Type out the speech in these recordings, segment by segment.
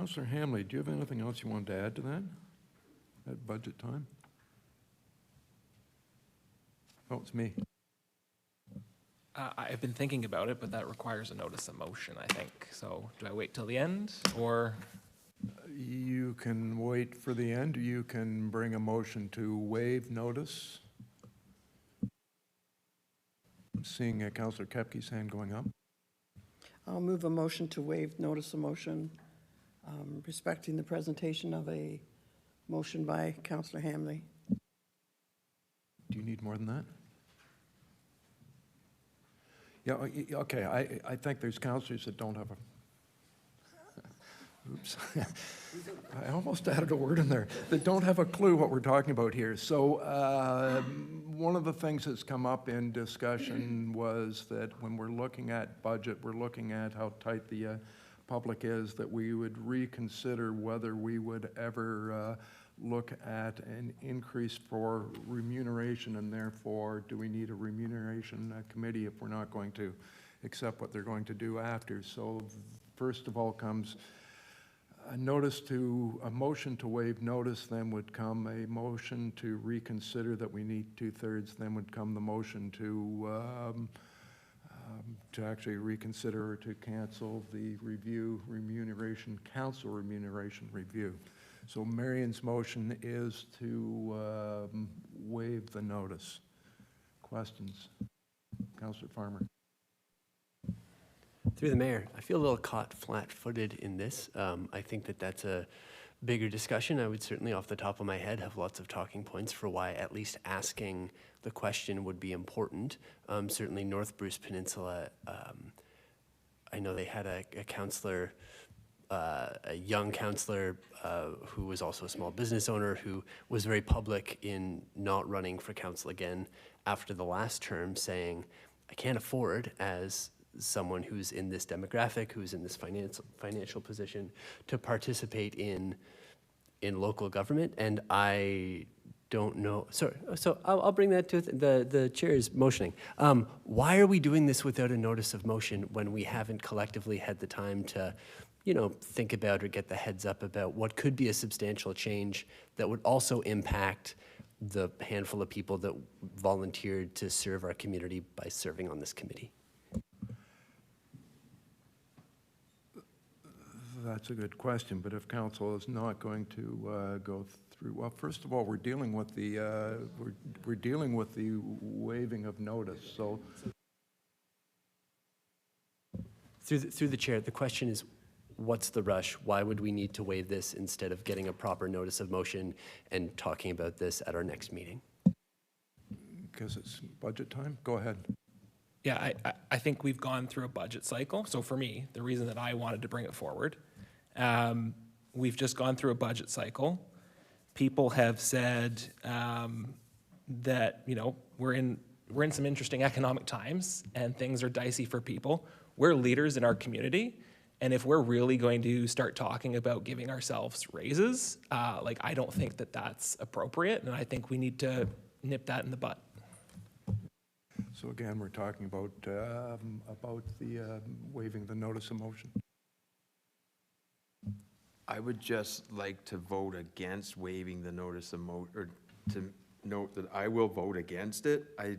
Councillor Hamley, do you have anything else you want to add to that at budget time? Oh, it's me. I've been thinking about it, but that requires a notice of motion, I think. So do I wait till the end, or? You can wait for the end. You can bring a motion to waive notice. I'm seeing Councillor Kepke's hand going up. I'll move a motion to waive notice of motion, respecting the presentation of a motion by Councillor Hamley. Do you need more than that? Yeah, okay, I think there's councillors that don't have a, oops, I almost added a word in there, that don't have a clue what we're talking about here. So one of the things that's come up in discussion was that when we're looking at budget, we're looking at how tight the public is, that we would reconsider whether we would ever look at an increase for remuneration, and therefore do we need a remuneration committee if we're not going to accept what they're going to do after. So first of all comes a motion to waive notice, then would come a motion to reconsider that we need 2/3, then would come the motion to actually reconsider or to cancel the council remuneration review. So Marion's motion is to waive the notice. Questions? Councillor Farmer. Through the mayor, I feel a little caught flat-footed in this. I think that that's a bigger discussion. I would certainly, off the top of my head, have lots of talking points for why at least asking the question would be important. Certainly North Bruce Peninsula, I know they had a councillor, a young councillor who was also a small business owner, who was very public in not running for council again after the last term, saying, I can't afford, as someone who's in this demographic, who's in this financial position, to participate in local government. And I don't know, sorry, so I'll bring that to the chair is motioning. Why are we doing this without a notice of motion when we haven't collectively had the time to, you know, think about or get the heads up about what could be a substantial change that would also impact the handful of people that volunteered to serve our community by serving on this committee? That's a good question, but if council is not going to go through, well, first of all, we're dealing with the we're dealing with the waiving of notice. So through the chair, the question is, what's the rush? Why would we need to waive this instead of getting a proper notice of motion and talking about this at our next meeting? Because it's budget time. Go ahead. Yeah, I think we've gone through a budget cycle. So for me, the reason that I wanted to bring it forward, we've just gone through a budget cycle. People have said that, you know, we're in some interesting economic times and things are dicey for people. We're leaders in our community, and if we're really going to start talking about giving ourselves raises, like, I don't think that that's appropriate, and I think we need to nip that in the butt. So again, we're talking about the waiving the notice of motion. I would just like to vote against waiving the notice of motion, or to note that I will vote against it. I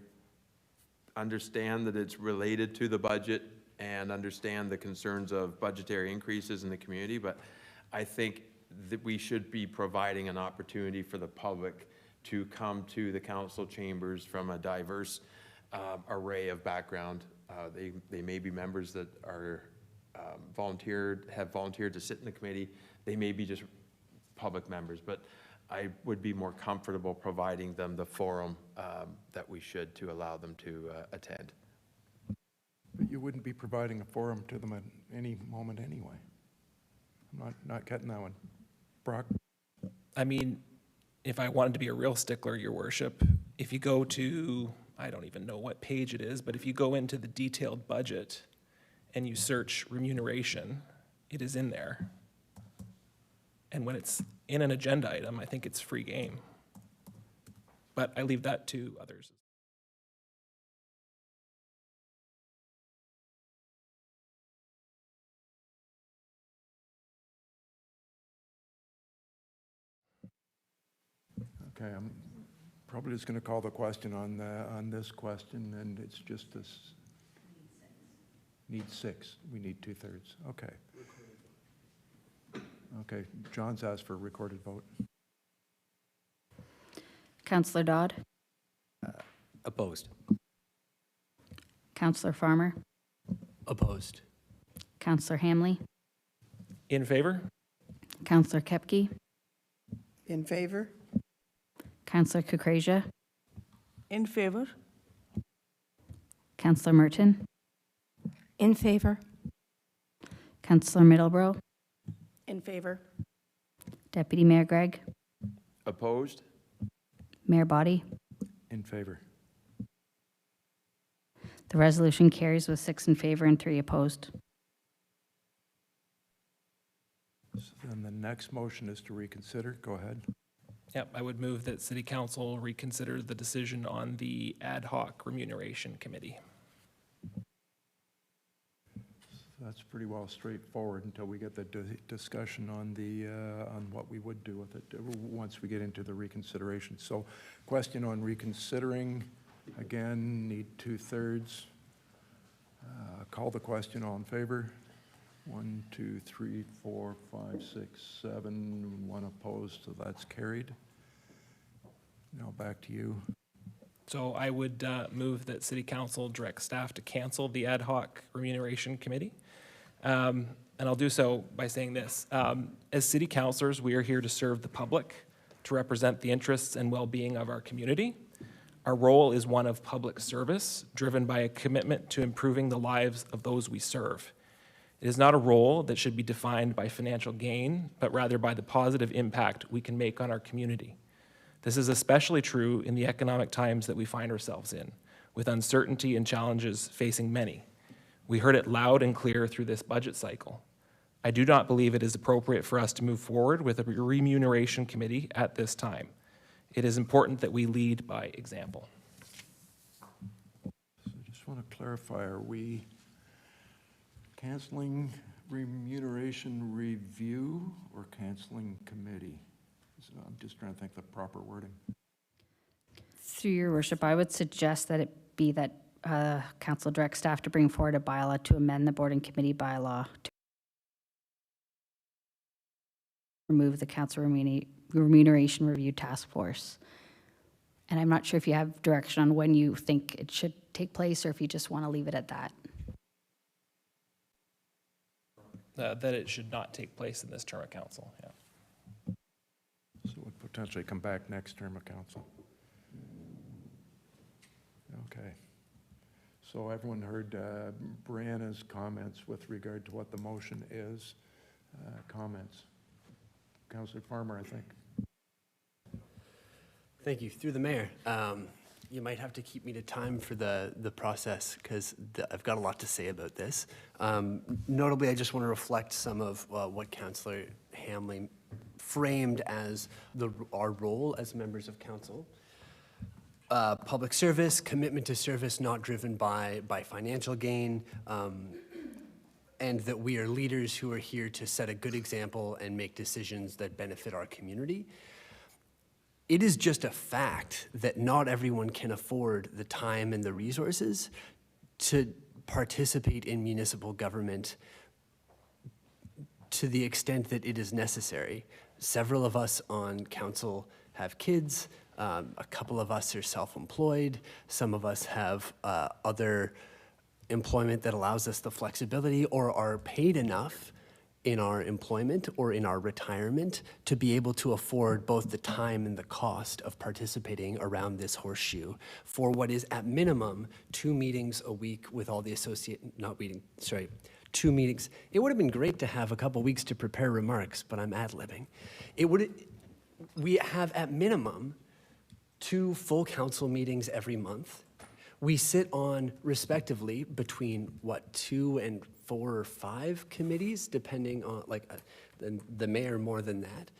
understand that it's related to the budget and understand the concerns of budgetary increases in the community, but I think that we should be providing an opportunity for the public to come to the council chambers from a diverse array of background. They may be members that are have volunteered to sit in the committee. They may be just public members, but I would be more comfortable providing them the forum that we should to allow them to attend. But you wouldn't be providing a forum to them at any moment anyway. I'm not getting that one. Brock? I mean, if I wanted to be a real stickler, Your Worship, if you go to, I don't even know what page it is, but if you go into the detailed budget and you search remuneration, it is in there. And when it's in an agenda item, I think it's free game. But I leave that to others. Okay, I'm probably just going to call the question on this question, and it's just this. Need 6. We need 2/3. Okay. Okay, John's asked for a recorded vote. Councillor Dodd, Opposed. Councillor Farmer, Opposed. Councillor Hamley, In favor? Councillor Kepke, In favor? Councillor Kukrasia, In favor? Councillor Merton, In favor. Councillor Middleborough, In favor? Deputy Mayor Gregg, Opposed? Mayor Body. In favor. The resolution carries with 6 in favor and 3 opposed. So then the next motion is to reconsider. Go ahead. Yep, I would move that City Council reconsider the decision on the ad hoc remuneration committee. That's pretty well straightforward until we get the discussion on on what we would do with it once we get into the reconsideration. So question on reconsidering, again, need 2/3. Call the question, all in favor? 1, 2, 3, 4, 5, 6, 7, 1 opposed, so that's carried. Now back to you. So I would move that City Council direct staff to cancel the ad hoc remuneration committee. And I'll do so by saying this. As city councilors, we are here to serve the public, to represent the interests and well-being of our community. Our role is one of public service, driven by a commitment to improving the lives of those we serve. It is not a role that should be defined by financial gain, but rather by the positive impact we can make on our community. This is especially true in the economic times that we find ourselves in, with uncertainty and challenges facing many. We heard it loud and clear through this budget cycle. I do not believe it is appropriate for us to move forward with a remuneration committee at this time. It is important that we lead by example. So I just want to clarify, are we canceling remuneration review or canceling committee? So I'm just trying to think the proper wording. Through your worship, I would suggest that it be that council direct staff to bring forward a bylaw to amend the board and committee bylaw to remove the council remuneration review task force. And I'm not sure if you have direction on when you think it should take place or if you just want to leave it at that. That it should not take place in this term of council, yeah. So it would potentially come back next term of council. Okay. So everyone heard Brianna's comments with regard to what the motion is. Comments? Councillor Farmer, I think. Thank you. Through the mayor, you might have to keep me to time for the process because I've got a lot to say about this. Notably, I just want to reflect some of what Councillor Hamley framed as our role as members of council. Public service, commitment to service not driven by financial gain, and that we are leaders who are here to set a good example and make decisions that benefit our community. It is just a fact that not everyone can afford the time and the resources to participate in municipal government to the extent that it is necessary. Several of us on council have kids. A couple of us are self-employed. Some of us have other employment that allows us the flexibility or are paid enough in our employment or in our retirement to be able to afford both the time and the cost of participating around this horseshoe for what is at minimum 2 meetings a week with all the two meetings. It would have been great to have a couple weeks to prepare remarks, but I'm ad-libbing. We have at minimum 2 full council meetings every month. We sit on, respectively, between, 2 and 4 or 5 committees, depending on, the mayor more than that.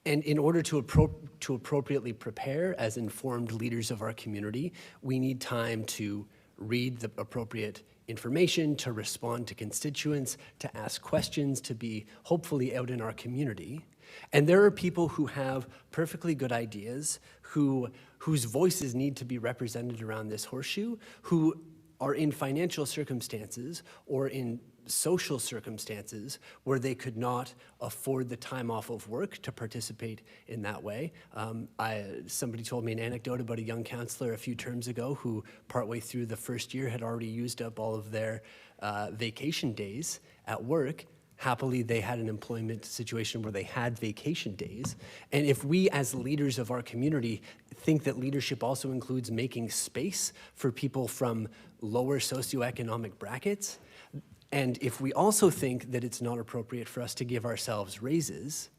And in order to appropriately prepare as informed leaders of our community, we need time to read the appropriate information, to respond to constituents, to ask questions, to be hopefully out in our community. And there are people who have perfectly good ideas, whose voices need to be represented around this horseshoe, who are in financial circumstances or in social circumstances where they could not afford the time off of work to participate in that way. Somebody told me an anecdote about a young counselor a few terms ago who partway through the first year had already used up all of their vacation days at work. Happily, they had an employment situation where they had vacation days. And if we as leaders of our community think that leadership also includes making space for people from lower socioeconomic brackets, and if we also think that it's not appropriate for us to give ourselves raises,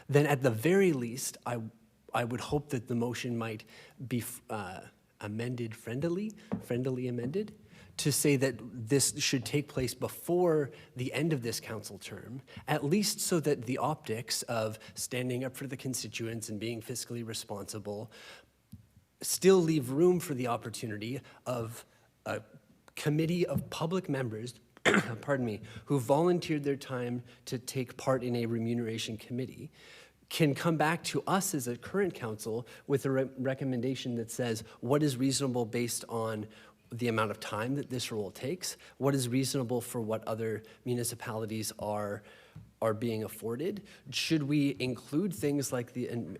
then at the very least, I would hope that the motion might be amended friendly amended, to say that this should take place before the end of this council term, at least so that the optics of standing up for the constituents and being fiscally responsible still leave room for the opportunity of a committee of public members pardon me, who volunteered their time to take part in a remuneration committee, can come back to us as a current council with a recommendation that says what is reasonable based on the amount of time that this role takes, what is reasonable for what other municipalities are being afforded. Should we include things like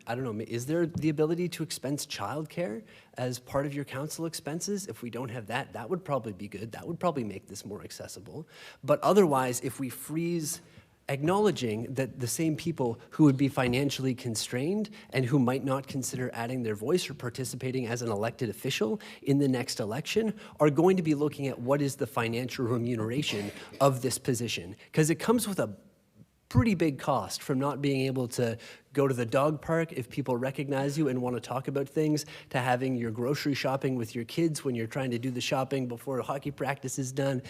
I don't know, is there the ability to expense childcare as part of your council expenses? If we don't have that, that would probably be good. That would probably make this more accessible. But otherwise, if we freeze acknowledging that the same people who would be financially constrained and who might not consider adding their voice or participating as an elected official in the next election are going to be looking at what is the financial remuneration of this position. Because it comes with a pretty big cost from not being able to go to the dog park if people recognize you and want to talk about things, to having your grocery shopping with your kids when you're trying to do the shopping before hockey practice is done,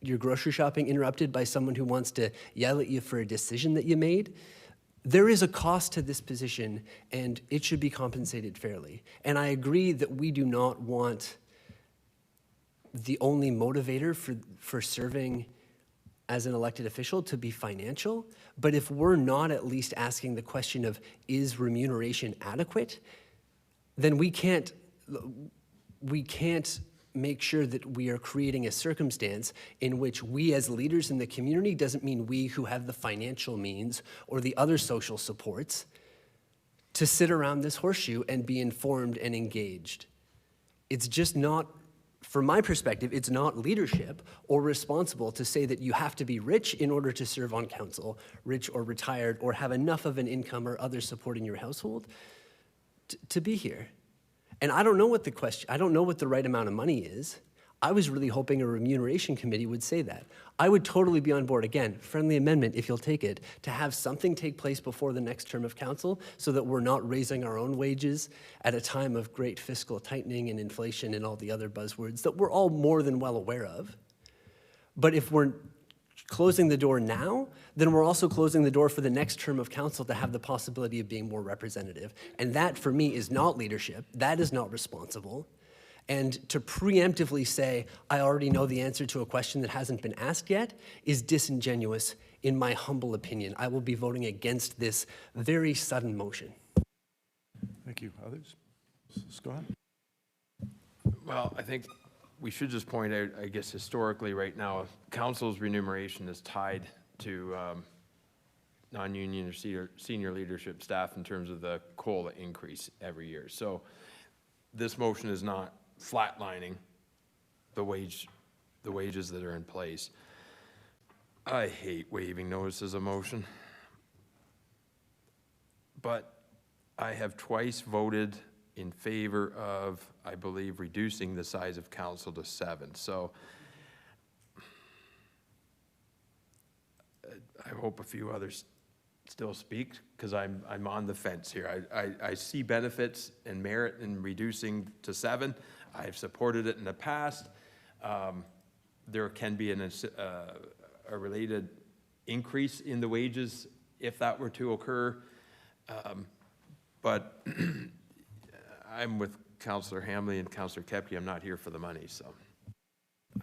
your grocery shopping interrupted by someone who wants to yell at you for a decision that you made. There is a cost to this position, and it should be compensated fairly. And I agree that we do not want the only motivator for serving as an elected official to be financial, but if we're not at least asking the question of, is remuneration adequate, then we can't make sure that we are creating a circumstance in which we as leaders in the community doesn't mean we who have the financial means or the other social supports to sit around this horseshoe and be informed and engaged. It's just not, from my perspective, it's not leadership or responsible to say that you have to be rich in order to serve on council, rich or retired, or have enough of an income or other support in your household to be here. And I don't know what the right amount of money is. I was really hoping a remuneration committee would say that. I would totally be on board, again, friendly amendment if you'll take it, to have something take place before the next term of council so that we're not raising our own wages at a time of great fiscal tightening and inflation and all the other buzzwords that we're all more than well aware of. But if we're closing the door now, then we're also closing the door for the next term of council to have the possibility of being more representative. And that, for me, is not leadership. That is not responsible. And to preemptively say, I already know the answer to a question that hasn't been asked yet, is disingenuous, in my humble opinion. I will be voting against this very sudden motion. Thank you. Others? Scott? Well, I think we should just point out, I guess historically right now, council's remuneration is tied to non-union or senior leadership staff in terms of the COLA increase every year. So this motion is not flatlining the wages that are in place. I hate waiving notices of motion, but I have twice voted in favor of, I believe, reducing the size of council to 7. So I hope a few others still speak, because I'm on the fence here. I see benefits and merit in reducing to 7. I've supported it in the past. There can be a related increase in the wages if that were to occur. But I'm with Councillor Hamley and Councillor Kepke. I'm not here for the money, so.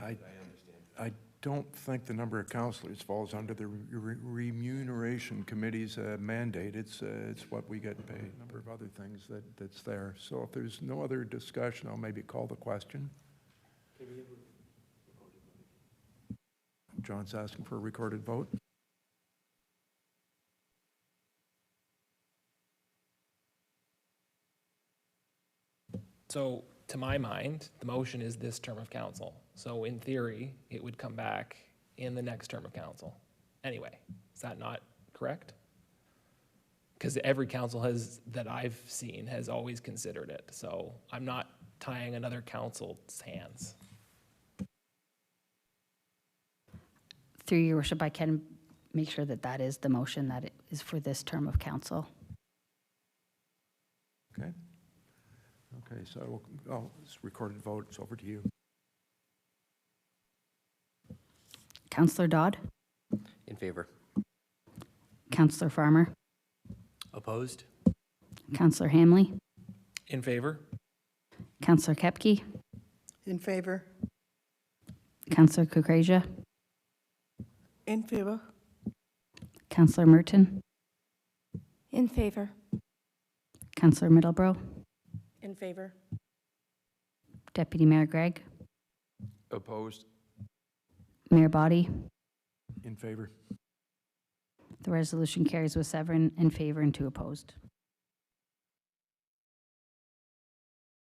I don't think the number of counselors falls under the remuneration committee's mandate. It's what we get paid, a number of other things that's there. So if there's no other discussion, I'll maybe call the question. John's asking for a recorded vote. So, to my mind, the motion is this term of council. So in theory, it would come back in the next term of council. Anyway, is that not correct? Because every council that I've seen has always considered it. So I'm not tying another council's hands. Through your worship, I can make sure that that is the motion, that it is for this term of council. Okay. Okay, so, it's recorded vote. It's over to you. Councillor Dodd, In favor. Councillor Farmer, Opposed? Councillor Hamley, In favor? Councillor Kepke, In favor? Councillor Kukrasia, In favor? Councillor Merton, In favor? Councillor Middlebrow, In favor? Deputy Mayor Gregg, Opposed? Mayor Body. In favor? The resolution carries with 7 in favor and 2 opposed.